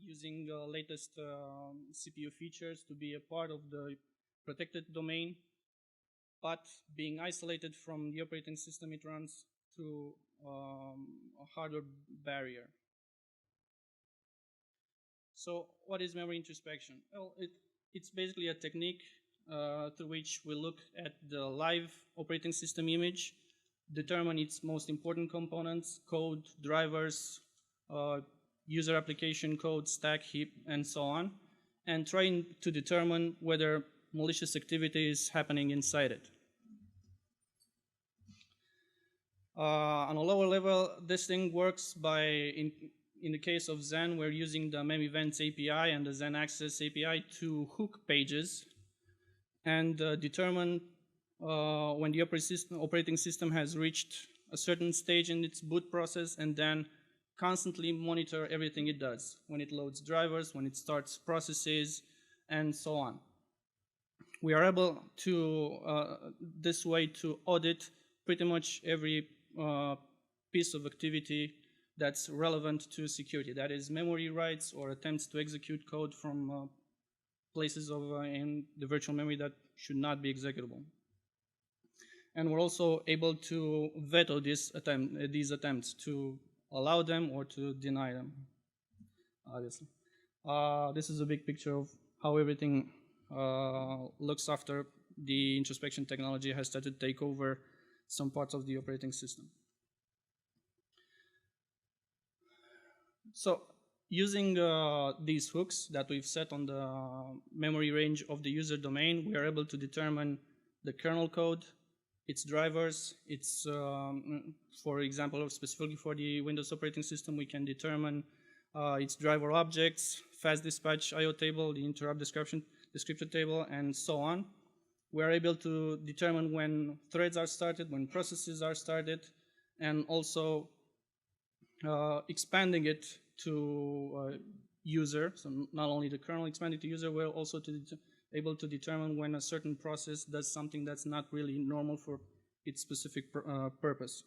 using latest CPU features to be a part of the protected domain, but being isolated from the operating system it runs through a hardware barrier. So what is memory introspection? Well, it's basically a technique through which we look at the live operating system image, determine its most important components, code, drivers, user application code, stack, heap, and so on, and trying to determine whether malicious activity is happening inside it. On a lower level, this thing works by, in the case of Xen, we're using the mem-event API and the Xen Access API to hook pages and determine when the operating system has reached a certain stage in its boot process, and then constantly monitor everything it does, when it loads drivers, when it starts processes, and so on. We are able to, this way, to audit pretty much every piece of activity that's relevant to security. That is memory writes or attempts to execute code from places in the virtual memory that should not be executable. And we're also able to veto these attempts, to allow them or to deny them, obviously. This is a big picture of how everything looks after the introspection technology has started to take over some parts of the operating system. So using these hooks that we've set on the memory range of the user domain, we are able to determine the kernel code, its drivers, its, for example, specifically for the Windows operating system, we can determine its driver objects, fast dispatch IO table, the interrupt description table, and so on. We are able to determine when threads are started, when processes are started, and also expanding it to user. So not only the kernel expanding to user, we're also able to determine when a certain process does something that's not really normal for its specific purpose.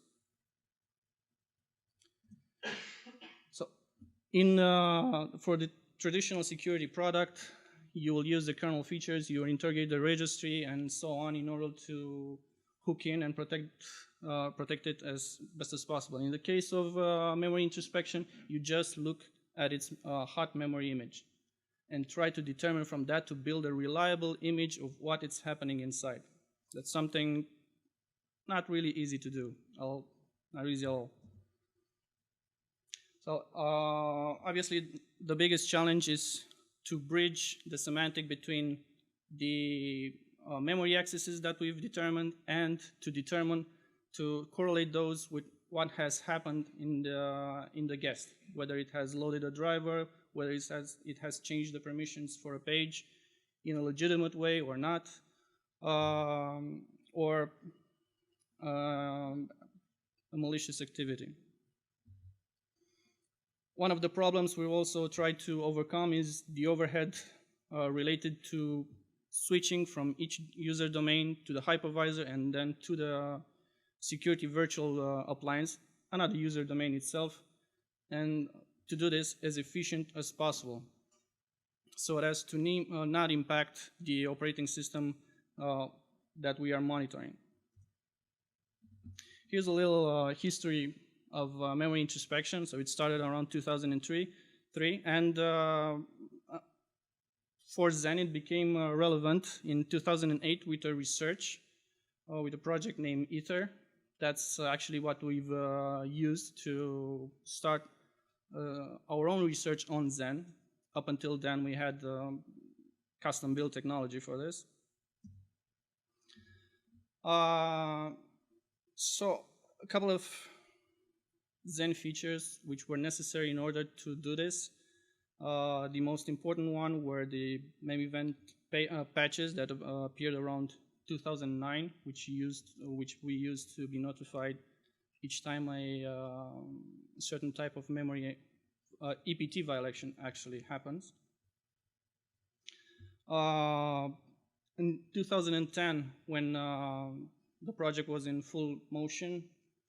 So for the traditional security product, you will use the kernel features, you will interrogate the registry and so on in order to hook in and protect it as best as possible. In the case of memory introspection, you just look at its hot memory image and try to determine from that to build a reliable image of what is happening inside. That's something not really easy to do, not easy at all. So obviously the biggest challenge is to bridge the semantic between the memory accesses that we've determined and to correlate those with what has happened in the guest, whether it has loaded a driver, whether it has changed the permissions for a page in a legitimate way or not, or a malicious activity. One of the problems we also try to overcome is the overhead related to switching from each user domain to the hypervisor and then to the security virtual appliance, another user domain itself, and to do this as efficient as possible so as to not impact the operating system that we are monitoring. Here's a little history of memory introspection. So it started around 2003, and for Xen it became relevant in 2008 with a research with a project named Ether. That's actually what we've used to start our own research on Xen. Up until then, we had custom build technology for this. So a couple of Xen features which were necessary in order to do this. The most important one were the mem-event patches that appeared around 2009, which we used to be notified each time a certain type of memory EPT violation actually happens. In 2010, when the project was in full motion,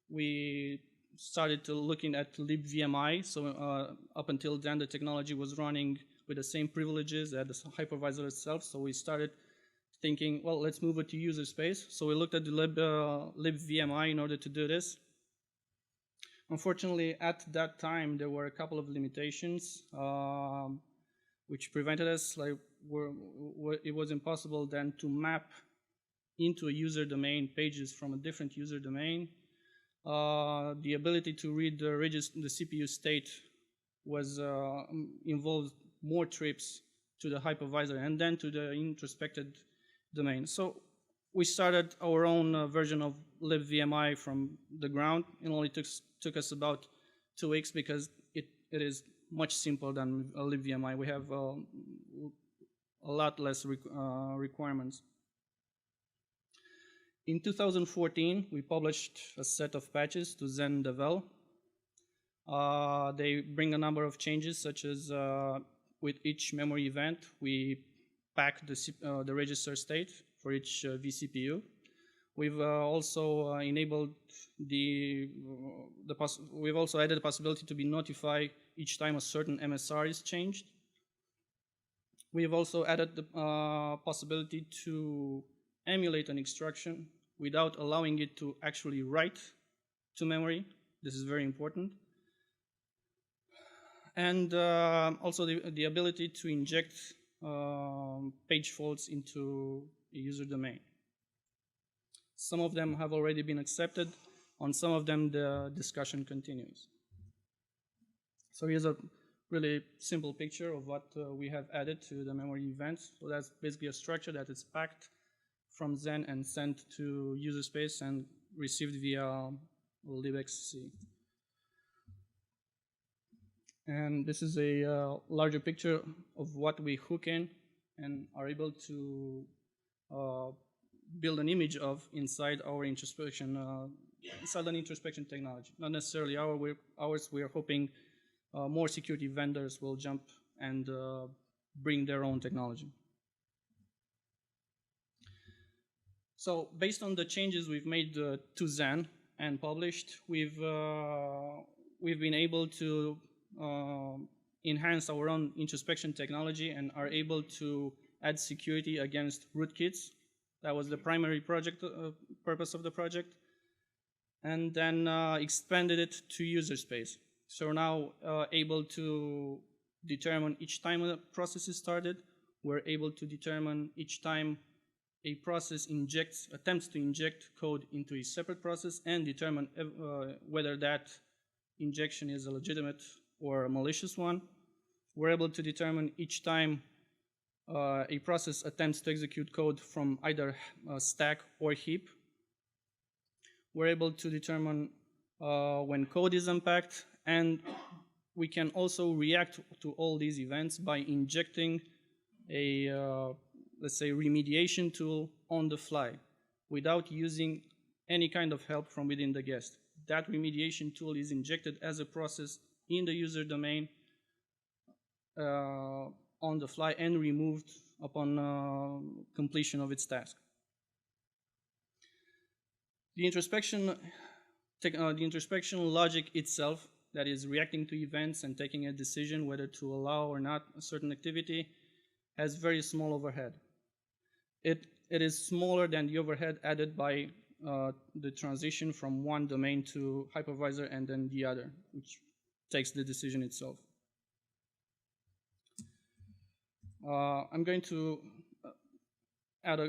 we started to looking at libvmi. So up until then, the technology was running with the same privileges as the hypervisor itself. So we started thinking, well, let's move it to user space. So we looked at the libvmi in order to do this. Unfortunately, at that time, there were a couple of limitations which prevented us, like it was impossible then to map into a user domain pages from a different user domain. The ability to read the CPU state was involved more trips to the hypervisor and then to the introspected domain. So we started our own version of libvmi from the ground. It only took us about 2 weeks because it is much simpler than libvmi. We have a lot less requirements. In 2014, we published a set of patches to Xen Devel. They bring a number of changes, such as with each memory event, we pack the register state for each vCPU. We've also enabled we've also added the possibility to be notified each time a certain MSR is changed. We have also added the possibility to emulate an instruction without allowing it to actually write to memory. This is very important. And also the ability to inject page faults into a user domain. Some of them have already been accepted. On some of them, the discussion continues. So here's a really simple picture of what we have added to the memory events. So that's basically a structure that is packed from Xen and sent to user space and received via libxc. And this is a larger picture of what we hook in and are able to build an image of inside our introspection, inside an introspection technology. Not necessarily ours. We are hoping more security vendors will jump and bring their own technology. So based on the changes we've made to Xen and published, we've been able to enhance our own introspection technology and are able to add security against rootkits. That was the primary purpose of the project. And then expanded it to user space. So we're now able to determine each time a process is started. We're able to determine each time a process attempts to inject code into a separate process and determine whether that injection is a legitimate or a malicious one. We're able to determine each time a process attempts to execute code from either stack or heap. We're able to determine when code is unpacked, and we can also react to all these events by injecting a, let's say, remediation tool on the fly without using any kind of help from within the guest. That remediation tool is injected as a process in the user domain on the fly and removed upon completion of its task. The introspection logic itself, that is reacting to events and taking a decision whether to allow or not a certain activity, has very small overhead. It is smaller than the overhead added by the transition from one domain to hypervisor and then the other, which takes the decision itself. I'm going to add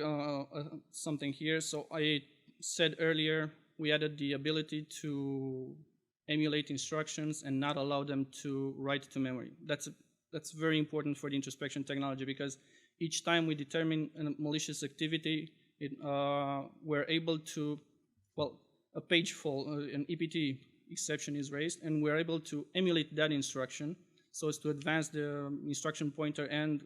something here. So I said earlier, we added the ability to emulate instructions and not allow them to write to memory. That's very important for the introspection technology, because each time we determine a malicious activity, we're able to, well, a page fault, an EPT exception is raised, and we're able to emulate that instruction so as to advance the instruction pointer and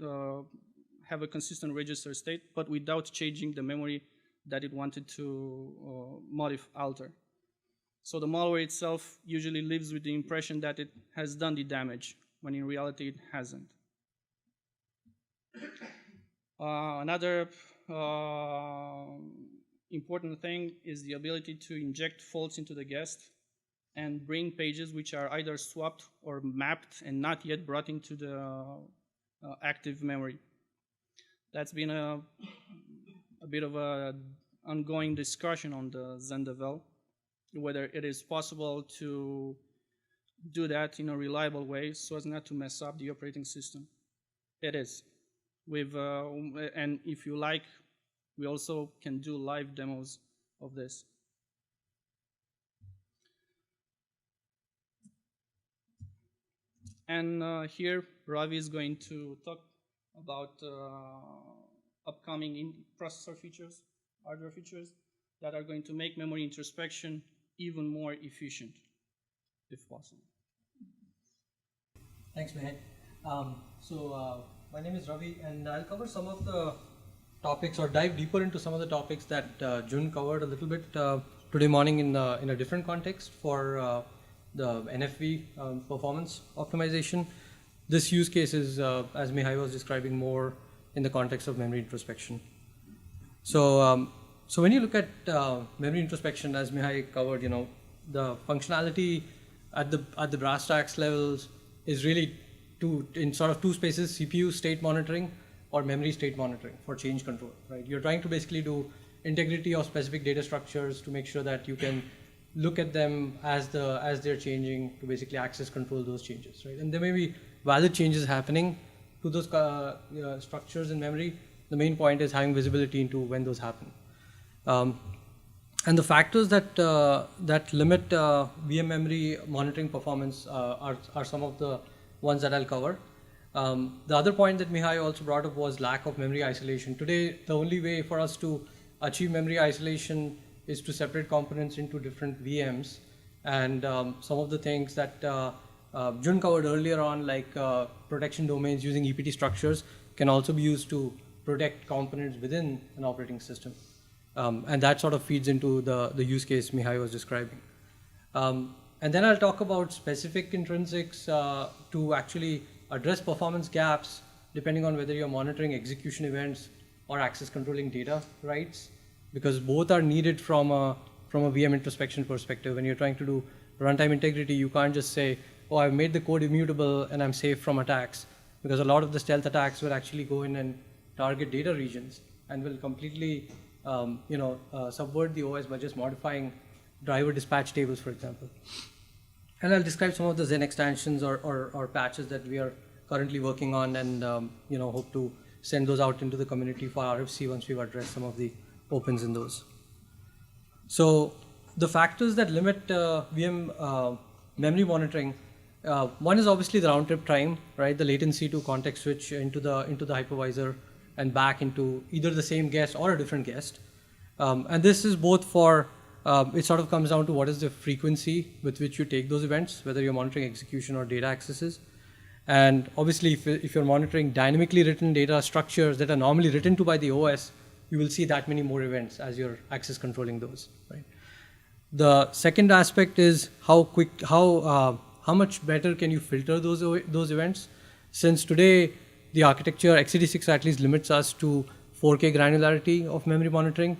have a consistent register state, but without changing the memory that it wanted to alter. So the malware itself usually lives with the impression that it has done the damage, when in reality it hasn't. Another important thing is the ability to inject faults into the guest. and bring pages which are either swapped or mapped and not yet brought into the active memory. That's been a bit of a ongoing discussion on the Xen devel, whether it is possible to do that in a reliable way so as not to mess up the operating system. It is. And if you like, we also can do live demos of this. And here, Ravi is going to talk about upcoming processor features, hardware features, that are going to make memory introspection even more efficient, if possible. Thanks, Mihai. My name is Ravi, and I'll cover some of the topics or dive deeper into some of the topics that Jun covered a little bit today morning in a different context for the NFV performance optimization. This use case is, as Mihai was describing, more in the context of memory introspection. So when you look at memory introspection, as Mihai covered, the functionality at the brass tacks levels is really in sort of two spaces: CPU state monitoring or memory state monitoring for change control. Right? You're trying to basically do integrity of specific data structures to make sure that you can look at them as they're changing to basically access control those changes. Right? And there may be valid changes happening to those structures in memory. The main point is having visibility into when those happen. And the factors that limit VM memory monitoring performance are some of the ones that I'll cover. The other point that Mihai also brought up was lack of memory isolation. Today, the only way for us to achieve memory isolation is to separate components into different VMs. And some of the things that Jun covered earlier on, like protection domains using EPT structures, can also be used to protect components within an operating system. And that sort of feeds into the use case Mihai was describing. And then I'll talk about specific intrinsics to actually address performance gaps depending on whether you're monitoring execution events or access controlling data rights, because both are needed from a VM introspection perspective. When you're trying to do runtime integrity, you can't just say, oh, I've made the code immutable and I'm safe from attacks, because a lot of the stealth attacks will actually go in and target data regions and will completely subvert the OS by just modifying driver dispatch tables, for example. And I'll describe some of the Xen extensions or patches that we are currently working on, and hope to send those out into the community for RFC once we've addressed some of the opens in those. So the factors that limit VM memory monitoring, one is obviously the round trip time, right? The latency to context switch into the hypervisor and back into either the same guest or a different guest. And this is both for, it sort of comes down to what is the frequency with which you take those events, whether you're monitoring execution or data accesses. And obviously, if you're monitoring dynamically written data structures that are normally written to by the OS, you will see that many more events as you're access controlling those, right? The second aspect is how much better can you filter those events? Since today, the architecture, x86 at least limits us to 4K granularity of memory monitoring.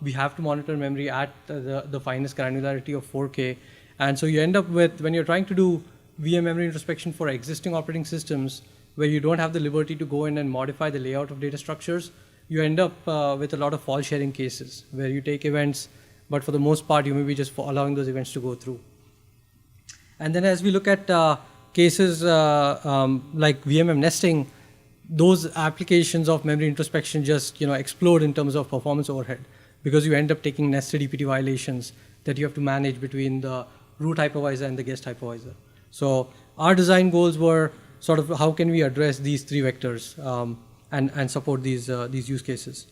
We have to monitor memory at the finest granularity of 4K. And so you end up with, when you're trying to do VM memory introspection for existing operating systems, where you don't have the liberty to go in and modify the layout of data structures, you end up with a lot of fault sharing cases, where you take events, but for the most part, you may be just allowing those events to go through. And then as we look at cases like VMM nesting, those applications of memory introspection just explode in terms of performance overhead, because you end up taking nested EPT violations that you have to manage between the root hypervisor and the guest hypervisor. So our design goals were sort of how can we address these three vectors and support these use cases.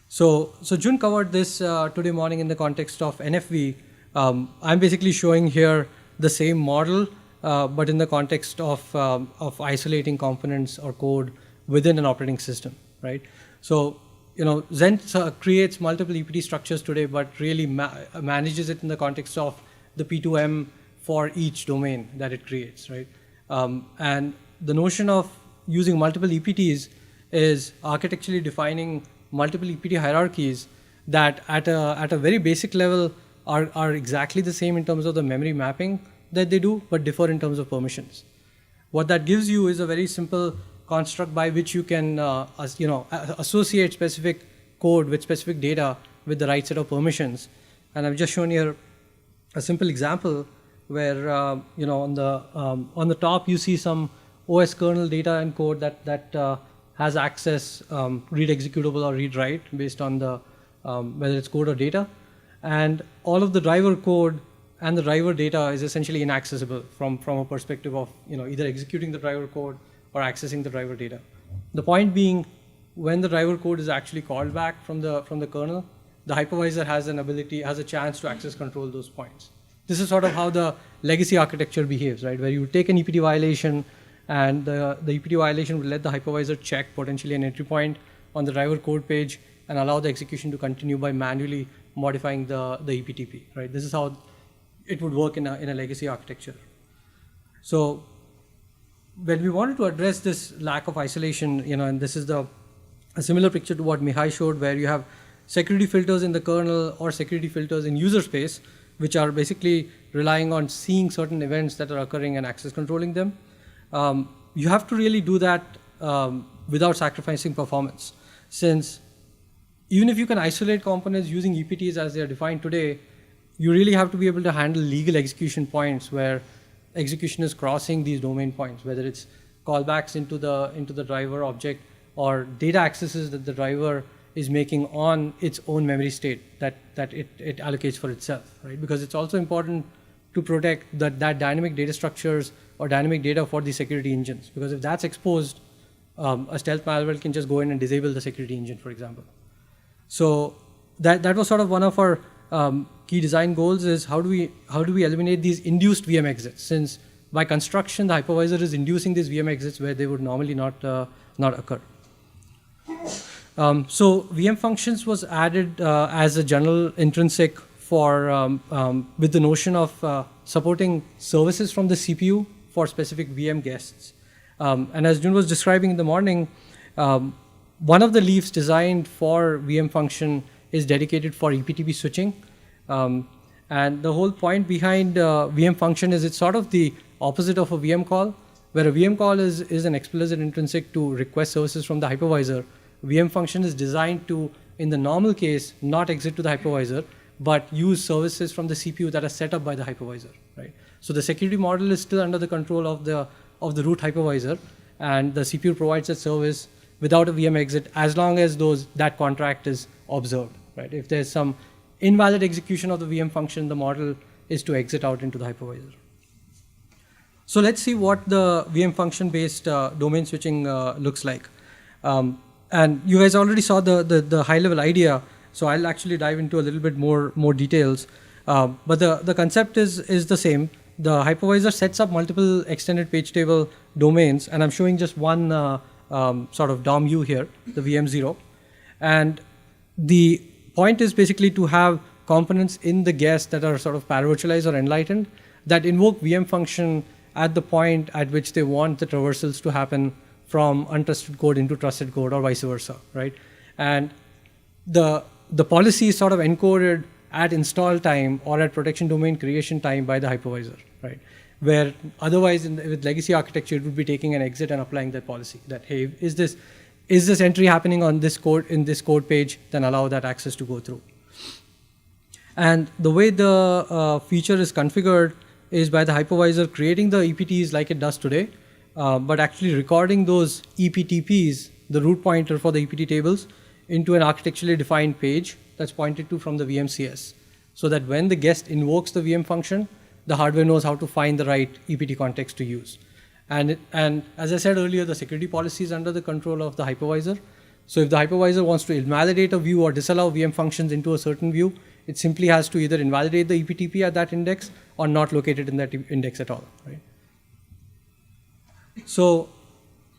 So Jun covered this today morning in the context of NFV. I'm basically showing here the same model, but in the context of isolating components or code within an operating system, right? So Xen creates multiple EPT structures today, but really manages it in the context of the P2M for each domain that it creates, right? And the notion of using multiple EPTs is architecturally defining multiple EPT hierarchies that at a very basic level are exactly the same in terms of the memory mapping that they do, but differ in terms of permissions. What that gives you is a very simple construct by which you can associate specific code with specific data with the right set of permissions. And I've just shown here a simple example where on the top you see some OS kernel data and code that has access read executable or read write based on the whether it's code or data, and all of the driver code and the driver data is essentially inaccessible from a perspective of either executing the driver code or accessing the driver data. The point being, when the driver code is actually called back from the kernel, the hypervisor has a chance to access control those points. This is sort of how the legacy architecture behaves, right? Where you take an EPT violation, and the EPT violation will let the hypervisor check potentially an entry point on the driver code page and allow the execution to continue by manually modifying the EPTP, right? This is how it would work in a legacy architecture. So when we wanted to address this lack of isolation, and this is a similar picture to what Mihai showed, where you have security filters in the kernel or security filters in user space, which are basically relying on seeing certain events that are occurring and access controlling them. You have to really do that without sacrificing performance, since even if you can isolate components using EPTs as they are defined today, you really have to be able to handle legal execution points where execution is crossing these domain points, whether it's callbacks into the driver object or data accesses that the driver is making on its own memory state that it allocates for itself, right? Because it's also important to protect that dynamic data structures or dynamic data for the security engines, because if that's exposed, a stealth malware can just go in and disable the security engine, for example. So that was sort of one of our key design goals, is how do we eliminate these induced VM exits, since by construction the hypervisor is inducing these VM exits where they would normally not occur. So VM functions was added as a general intrinsic for with the notion of supporting services from the CPU for specific VM guests. And as Jun was describing in the morning, one of the leaves designed for VM function is dedicated for EPTP switching. And the whole point behind VM function is it's sort of the opposite of a VM call, where a VM call is an explicit intrinsic to request services from the hypervisor. VM function is designed to, in the normal case, not exit to the hypervisor, but use services from the CPU that are set up by the hypervisor, right? So the security model is still under the control of the root hypervisor, and the CPU provides that service without a VM exit as long as that contract is observed, right? If there's some invalid execution of the VM function, the model is to exit out into the hypervisor. So let's see what the VM function-based domain switching looks like. And you guys already saw the high-level idea, so I'll actually dive into a little bit more details. But the concept is the same. The hypervisor sets up multiple extended page table domains, and I'm showing just one sort of DOM U here, the VM0. And the point is basically to have components in the guest that are sort of paravirtualized or enlightened that invoke VM function at the point at which they want the traversals to happen from untrusted code into trusted code or vice versa, right? And the policy is sort of encoded at install time or at protection domain creation time by the hypervisor, right? Where otherwise with legacy architecture, it would be taking an exit and applying that policy that, hey, is this entry happening on this code in this code page, then allow that access to go through. And the way the feature is configured is by the hypervisor creating the EPTs like it does today, but actually recording those EPTPs, the root pointer for the EPT tables, into an architecturally defined page that's pointed to from the VMCS, so that when the guest invokes the VM function, the hardware knows how to find the right EPT context to use. And as I said earlier, the security policy is under the control of the hypervisor. So if the hypervisor wants to invalidate a view or disallow VM functions into a certain view, it simply has to either invalidate the EPTP at that index or not locate it in that index at all, right? So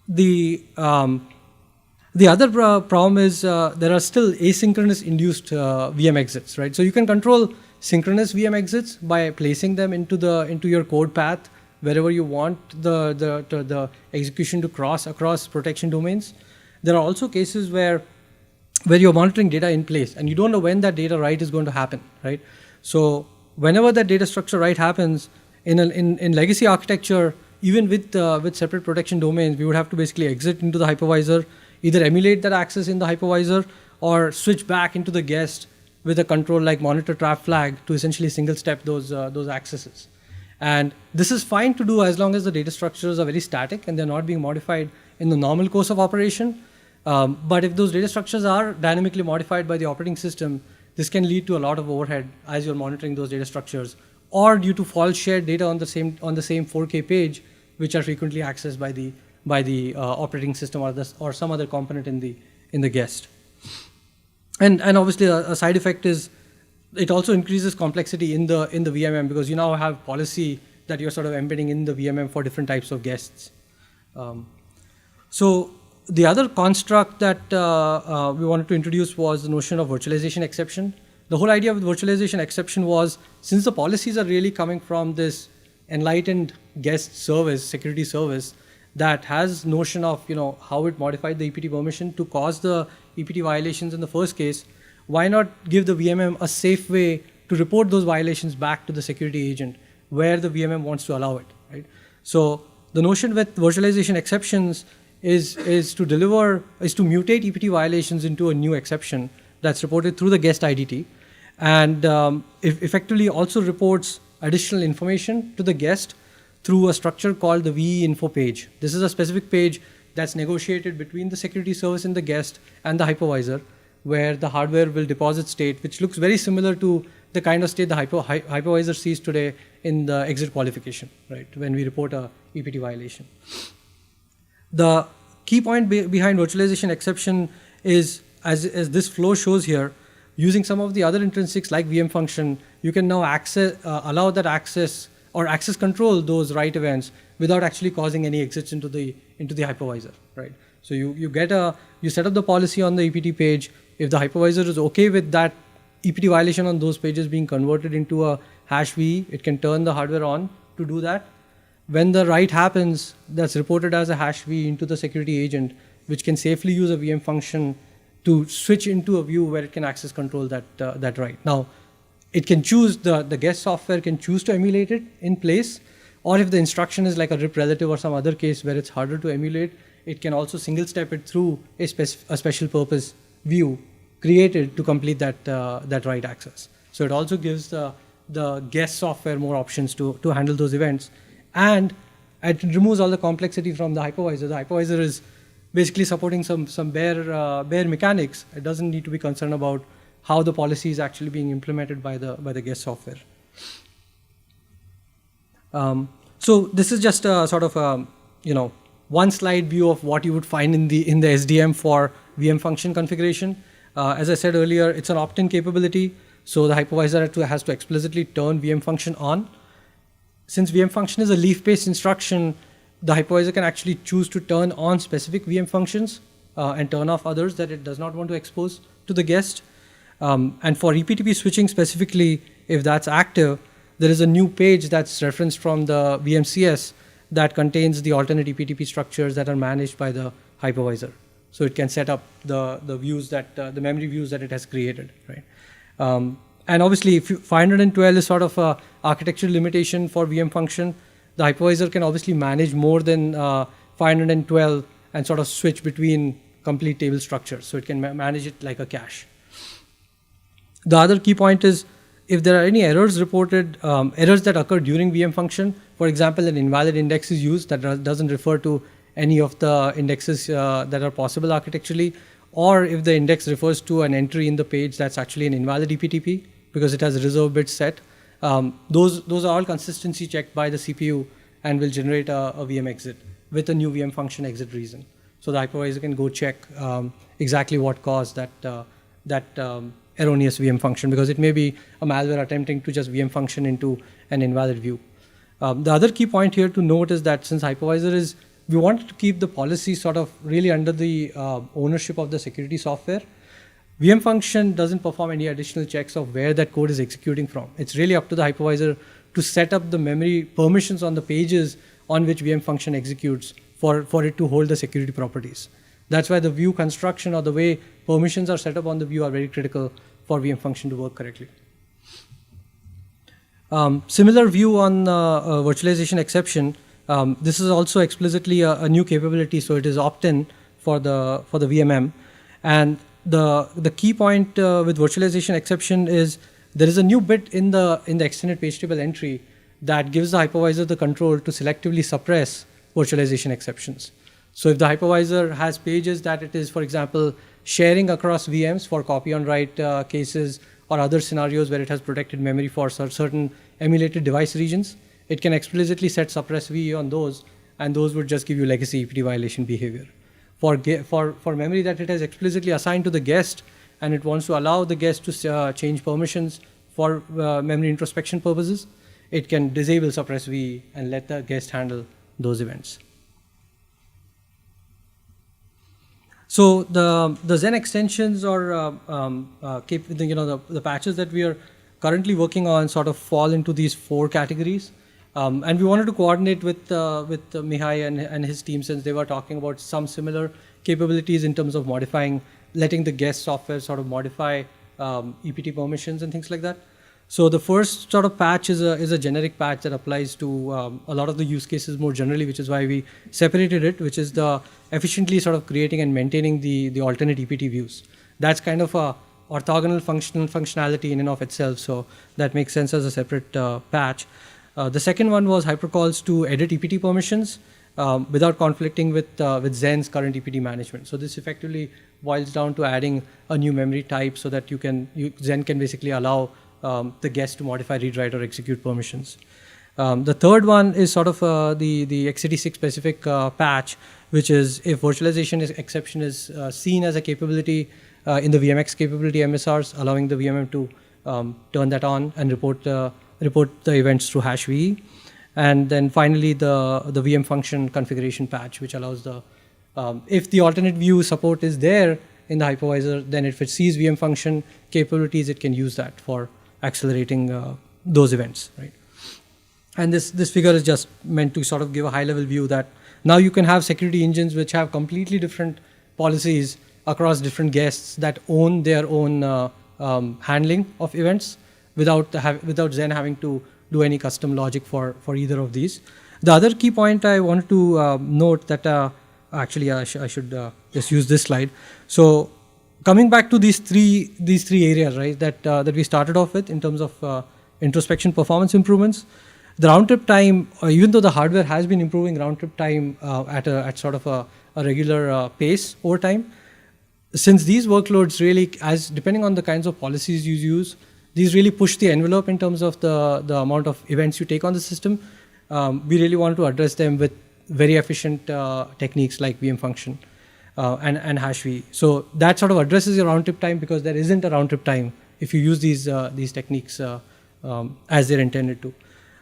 the other problem is there are still asynchronous induced VM exits, right? So you can control synchronous VM exits by placing them into your code path wherever you want the execution to cross across protection domains. There are also cases where you're monitoring data in place and you don't know when that data write is going to happen, right? So whenever that data structure write happens in legacy architecture, even with separate protection domains, we would have to basically exit into the hypervisor, either emulate that access in the hypervisor, or switch back into the guest with a control like monitor trap flag to essentially single step those accesses. And this is fine to do as long as the data structures are very static and they're not being modified in the normal course of operation. But if those data structures are dynamically modified by the operating system, this can lead to a lot of overhead as you're monitoring those data structures, or due to false shared data on the same 4K page, which are frequently accessed by the operating system or some other component in the guest. And obviously a side effect is it also increases complexity in the VMM, because you now have policy that you're sort of embedding in the VMM for different types of guests. So the other construct that we wanted to introduce was the notion of virtualization exception. The whole idea with virtualization exception was, since the policies are really coming from this enlightened guest service, security service, that has notion of how it modified the EPT permission to cause the EPT violations in the first case, why not give the VMM a safe way to report those violations back to the security agent where the VMM wants to allow it, right? So the notion with virtualization exceptions is to mutate EPT violations into a new exception that's reported through the guest IDT, and it effectively also reports additional information to the guest through a structure called the VE info page. This is a specific page that's negotiated between the security service in the guest and the hypervisor, where the hardware will deposit state, which looks very similar to the kind of state the hypervisor sees today in the exit qualification, right, when we report a EPT violation. The key point behind virtualization exception is, as this flow shows here, using some of the other intrinsics like VM function, you can now allow that access or access control those write events without actually causing any exits into the hypervisor, right? So you set up the policy on the EPT page. If the hypervisor is okay with that EPT violation on those pages being converted into a hash VE, it can turn the hardware on to do that. When the write happens, that's reported as a hash VE into the security agent, which can safely use a VM function to switch into a view where it can access control that write. Now, it can choose, the guest software can choose to emulate it in place, or if the instruction is like a RIP relative or some other case where it's harder to emulate, it can also single step it through a special purpose view created to complete that write access. So it also gives the guest software more options to handle those events, and it removes all the complexity from the hypervisor. The hypervisor is basically supporting some bare mechanics. It doesn't need to be concerned about how the policy is actually being implemented by the guest software. So this is just a sort of one slide view of what you would find in the SDM for VM function configuration. As I said earlier, it's an opt-in capability, so the hypervisor has to explicitly turn VM function on. Since VM function is a leaf-based instruction, the hypervisor can actually choose to turn on specific VM functions and turn off others that it does not want to expose to the guest. And for EPTP switching specifically, if that's active, there is a new page that's referenced from the VMCS that contains the alternate EPTP structures that are managed by the hypervisor. So it can set up the views the memory views that it has created, right? And obviously, if 512 is sort of a architectural limitation for VM function, the hypervisor can obviously manage more than 512 and sort of switch between complete table structures. So it can manage it like a cache. The other key point is, if there are any errors reported, errors that occur during VM function, for example, an invalid index is used that doesn't refer to any of the indexes that are possible architecturally, or if the index refers to an entry in the page that's actually an invalid EPTP because it has a reserve bit set, those are all consistency checked by the CPU and will generate a VM exit with a new VM function exit reason. So the hypervisor can go check exactly what caused that erroneous VM function, because it may be a malware attempting to just VM function into an invalid view. The other key point here to note is that since hypervisor we wanted to keep the policy sort of really under the ownership of the security software, VM function doesn't perform any additional checks of where that code is executing from. It's really up to the hypervisor to set up the memory permissions on the pages on which VM function executes for it to hold the security properties. That's why the view construction or the way permissions are set up on the view are very critical for VM function to work correctly. Similar view on virtualization exception. This is also explicitly a new capability, so it is opt-in for the VMM. And the key point with virtualization exception is there is a new bit in the extended page table entry that gives the hypervisor the control to selectively suppress virtualization exceptions. So if the hypervisor has pages that it is, for example, sharing across VMs for copy on write cases or other scenarios where it has protected memory for certain emulated device regions, it can explicitly set suppress VE on those, and those would just give you legacy EPT violation behavior. For memory that it has explicitly assigned to the guest and it wants to allow the guest to change permissions for memory introspection purposes, it can disable suppress VE and let the guest handle those events. So the Xen extensions or the patches that we are currently working on sort of fall into these 4 categories. And we wanted to coordinate with Mihai and his team, since they were talking about some similar capabilities in terms of modifying, letting the guest software sort of modify EPT permissions and things like that. So the first sort of patch is a generic patch that applies to a lot of the use cases more generally, which is why we separated it, which is the efficiently sort of creating and maintaining the alternate EPT views. That's kind of a orthogonal functionality in and of itself, so that makes sense as a separate patch. The second one was hypercalls to edit EPT permissions without conflicting with Xen's current EPT management. So this effectively boils down to adding a new memory type so that Xen can basically allow the guest to modify, read, write, or execute permissions. The third one is sort of the x86 specific patch, which is if virtualization exception is seen as a capability in the VMX capability MSRs, allowing the VMM to turn that on and report the events through #VE. And then finally the VM function configuration patch, which allows if the alternate view support is there in the hypervisor, then if it sees VM function capabilities, it can use that for accelerating those events, right? And this figure is just meant to sort of give a high-level view that now you can have security engines which have completely different policies across different guests that own their own handling of events without Xen having to do any custom logic for either of these. The other key point I wanted to note that actually I should just use this slide. So coming back to these three areas, right, that we started off with in terms of introspection performance improvements, the round trip time, even though the hardware has been improving round trip time at sort of a regular pace over time, since these workloads really, as depending on the kinds of policies you use, these really push the envelope in terms of the amount of events you take on the system. We really want to address them with very efficient techniques like VM function and #VE. So that sort of addresses your round trip time, because there isn't a round trip time if you use these techniques as they're intended to.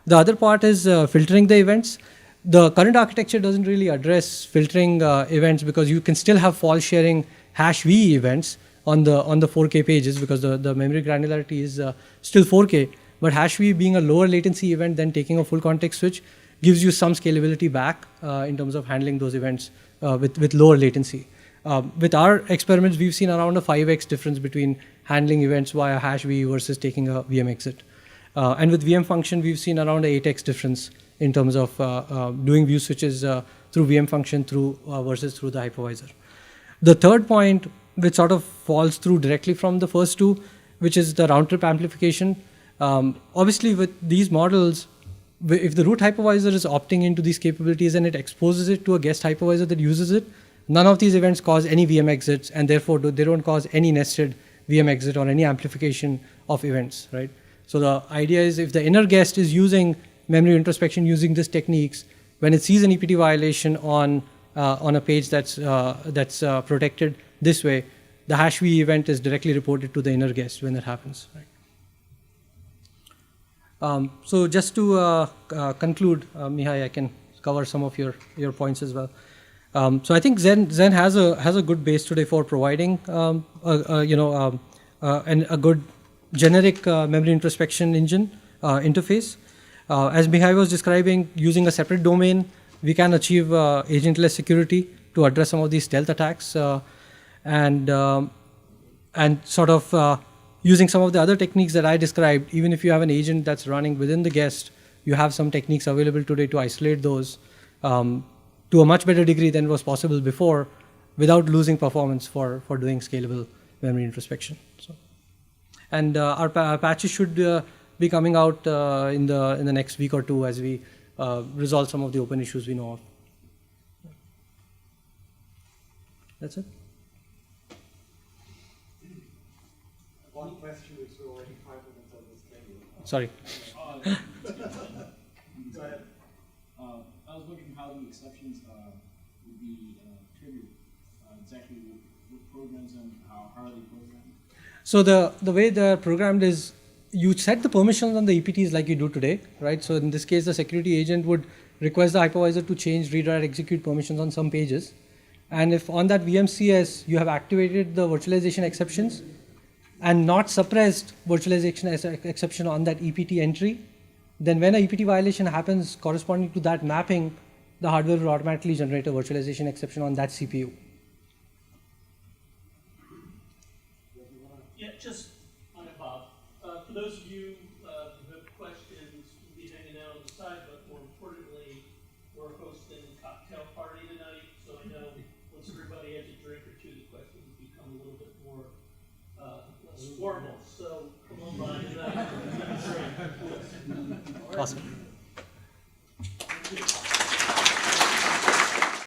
The other part is filtering the events. The current architecture doesn't really address filtering events, because you can still have false sharing #VE events on the 4K pages, because the memory granularity is still 4K, but #VE being a lower latency event than taking a full context switch gives you some scalability back in terms of handling those events with lower latency. With our experiments, we've seen around a 5x difference between handling events via #VE versus taking a VM exit. And with VM function, we've seen around an 8x difference in terms of doing view switches through VM function versus through the hypervisor. The third point, which sort of falls through directly from the first two, which is the round trip amplification. Obviously, with these models, if the root hypervisor is opting into these capabilities and it exposes it to a guest hypervisor that uses it, none of these events cause any VM exits, and therefore they don't cause any nested VM exit or any amplification of events, right? So the idea is, if the inner guest is using memory introspection using these techniques, when it sees an EPT violation on a page that's protected this way, the #VE event is directly reported to the inner guest when that happens, right? So just to conclude, Mihai, I can cover some of your points as well. So I think Xen has a good base today for providing a good generic memory introspection engine interface. As Mihai was describing, using a separate domain, we can achieve agentless security to address some of these stealth attacks, and sort of using some of the other techniques that I described, even if you have an agent that's running within the guest, you have some techniques available today to isolate those to a much better degree than was possible before, without losing performance for doing scalable memory introspection. So, and our patches should be coming out in the next week or two as we resolve some of the open issues we know of. That's it. One question which we're already 5 minutes on the schedule. Sorry. Go ahead. I was wondering how the exceptions would be triggered, exactly what programs and how are they programmed? So the way they're programmed is you set the permissions on the EPTs like you do today, right? So in this case, the security agent would request the hypervisor to change, read, write, execute permissions on some pages. And if on that VMCS you have activated the virtualization exceptions and not suppressed virtualization exception on that EPT entry, then when a EPT violation happens corresponding to that mapping, the hardware will automatically generate a virtualization exception on that CPU. Yeah, just on Bob. For those of you who have questions, we'll be hanging out on the side, but more importantly, we're hosting a cocktail party tonight, so I know once everybody has a drink or two, the questions become a little bit more less formal. So come on by tonight. Awesome.